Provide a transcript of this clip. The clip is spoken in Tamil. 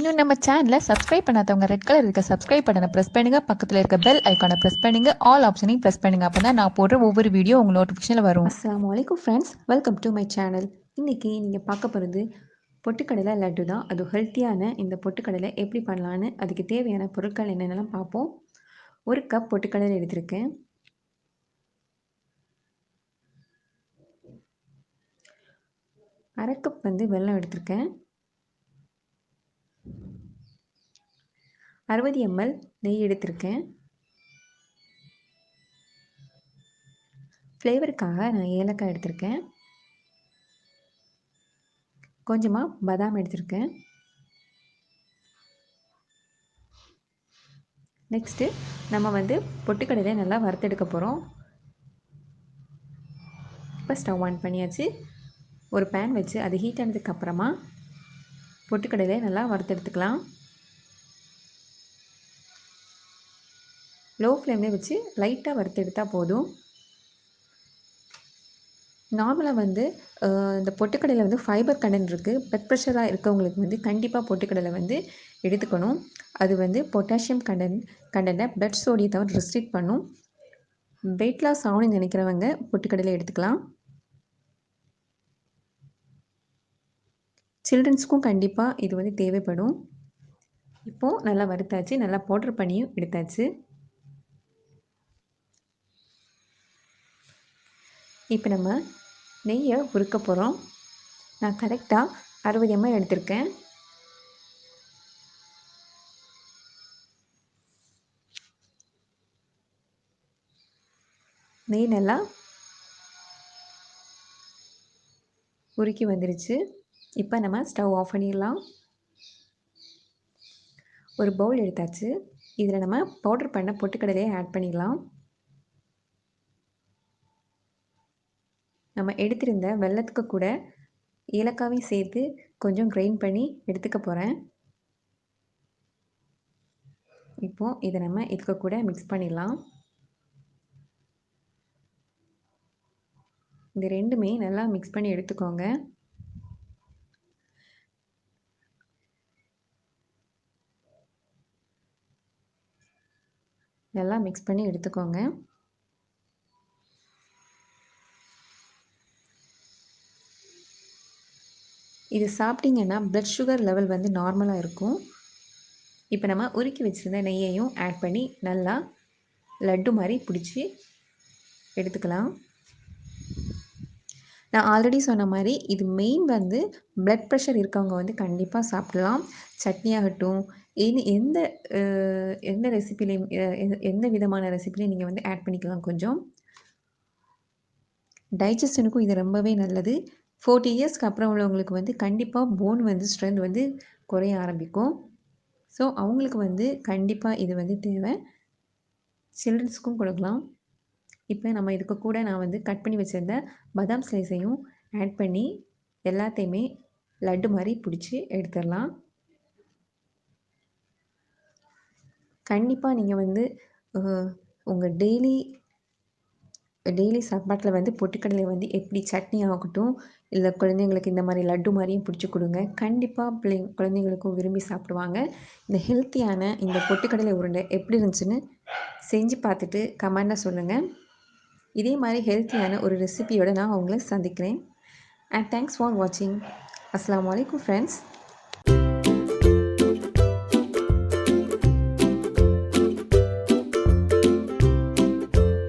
இன்னும் நம்ம சேனலை சப்ஸ்கிரைப் பண்ணாதவங்க ரெட் கலர் இருக்க சப்ஸ்கிரைப் பட்டனை ப்ரெஸ் பண்ணுங்க, பக்கத்தில் இருக்க பெல் ஐக்கானை ப்ரெஸ் பண்ணுங்க, ஆல் ஆப்ஷனையும் ப்ரெஸ் பண்ணுங்க. அப்போ தான் நான் போடுற ஒவ்வொரு வீடியோ உங்கள் நோட்டிஃபிகேஷனில் வரும். அஸ்ஸலாமு அலைக்கும் friends, welcome to my channel. இன்றைக்கி நீங்கள் பார்க்க போகிறது பொட்டுக்கடலை லட்டு தான். அது ஹெல்த்தியான இந்த பொட்டுக்கடலை எப்படி பண்ணலான்னு அதுக்கு தேவையான பொருட்கள் என்னென்னலாம் பார்ப்போம். 1 கப் பொட்டுக்கடலை எடுத்திருக்கேன். அரை கப் வெல்லம் எடுத்திருக்கேன். 60 ml நெய் எடுத்திருக்கேன். ஃப்ளேவருக்காக நான் ஏலக்காய் எடுத்திருக்கேன். கொஞ்சமாக பாதாம் எடுத்திருக்கேன். நெக்ஸ்ட்டு நம்ம பொட்டுக்கடலையை நல்லா வறுத்தெடுக்க போகிறோம். இப்போ ஸ்டவ் ஆன் பண்ணியாச்சு. ஒரு பேன் வச்சு அது ஹீட் ஆனதுக்கப்புறமா பொட்டுக்கடலையை நல்லா வறுத்தெடுத்துக்கலாம். லோ ஃப்ளேம்லேயே வச்சு லைட்டாக வறுத்தெடுத்தால் போதும். நார்மலாக இந்த பொட்டுக்கடலையில் ஃபைபர் கண்டென்ட் இருக்குது. பிளட் ப்ரெஷராக இருக்கவங்களுக்கு கண்டிப்பாக பொட்டுக்கடலை எடுத்துக்கணும். அது பொட்டாசியம் கண்டென்ட்டை பிளட் சோடியத்தை ரெஸ்ட்ரிக்ட் பண்ணும். வெயிட் லாஸ் ஆகணும்னு நினைக்கிறவங்க பொட்டுக்கடலை எடுத்துக்கலாம். சில்ட்ரன்ஸ்க்கும் கண்டிப்பாக இது தேவைப்படும். இப்போது நல்லா வறுத்தாச்சு, நல்லா பவுடர் பண்ணியும் எடுத்தாச்சு. இப்போ நம்ம நெய்யை உருக்க போகிறோம். நான் கரெக்டாக 60 ml எடுத்திருக்கேன். நெய் நல்லா உருக்கி வந்துருச்சு. இப்போ நம்ம ஸ்டவ் ஆஃப் பண்ணிடலாம். ஒரு பவுல் எடுத்தாச்சு. இதில் நம்ம பவுடர் பண்ண பொட்டுக்கடலையை ஆட் பண்ணிடலாம். நம்ம எடுத்திருந்த வெல்லத்துக்கு கூட ஏலக்காவையும் சேர்த்து கொஞ்சம் கிரைண்ட் பண்ணி எடுத்துக்க போகிறேன். இப்போது இதை நம்ம இதுக்கு கூட மிக்ஸ் பண்ணிடலாம். இந்த ரெண்டுமே நல்லா மிக்ஸ் பண்ணி எடுத்துக்கோங்க. நல்லா மிக்ஸ் பண்ணி எடுத்துக்கோங்க. இது சாப்பிட்டிங்கன்னா பிளட் சுகர் லெவல் நார்மலாக இருக்கும். இப்போ நம்ம உருக்கி வச்சுருந்த நெய்யையும் ஆட் பண்ணி நல்லா லட்டு மாதிரி பிடிச்சி எடுத்துக்கலாம். நான் ஆல்ரெடி சொன்ன மாதிரி இது மெயின் பிளட் ப்ரெஷர் இருக்கவங்க கண்டிப்பாக சாப்பிடலாம். சட்னி ஆகட்டும், எந்த எந்த ரெசிபிலையும் எந்த விதமான ரெசிபிலையும் நீங்கள் ஆட் பண்ணிக்கலாம். கொஞ்சம் டைஜஷனுக்கும் இது ரொம்பவே நல்லது. 40 இயர்ஸ்க்கு அப்புறம் உள்ளவங்களுக்கு கண்டிப்பாக போன் ஸ்ட்ரென்த் குறைய ஆரம்பிக்கும். ஸோ அவங்களுக்கு கண்டிப்பாக இது தேவை. சில்ட்ரன்ஸுக்கும் கொடுக்கலாம். இப்போ நம்ம இதுக்கு கூட நான் கட் பண்ணி வச்சுருந்த பாதாம் ஸ்லைஸையும் ஆட் பண்ணி எல்லாத்தையுமே லட்டு மாதிரி பிடிச்சி எடுத்துடலாம். கண்டிப்பாக நீங்கள் உங்கள் டெய்லி சாப்பாட்டில் பொட்டுக்கடலை எப்படி சட்னி ஆகட்டும், இல்லை குழந்தைங்களுக்கு இந்த மாதிரி லட்டு மாதிரியும் பிடிச்சி கொடுங்க. கண்டிப்பாக குழந்தைங்களுக்கும் விரும்பி சாப்பிடுவாங்க. இந்த ஹெல்த்தியான இந்த பொட்டுக்கடலை உருண்டை எப்படி இருந்துச்சுன்னு செஞ்சு பார்த்துட்டு கமெண்டில் சொல்லுங்கள். இதே மாதிரி ஹெல்த்தியான ஒரு ரெசிபியோடு நான் உங்களை சந்திக்கிறேன். அண்ட் தேங்க்ஸ் ஃபார் வாட்சிங். அஸ்ஸலாமு அலைக்கும் ஃப்ரெண்ட்ஸ்.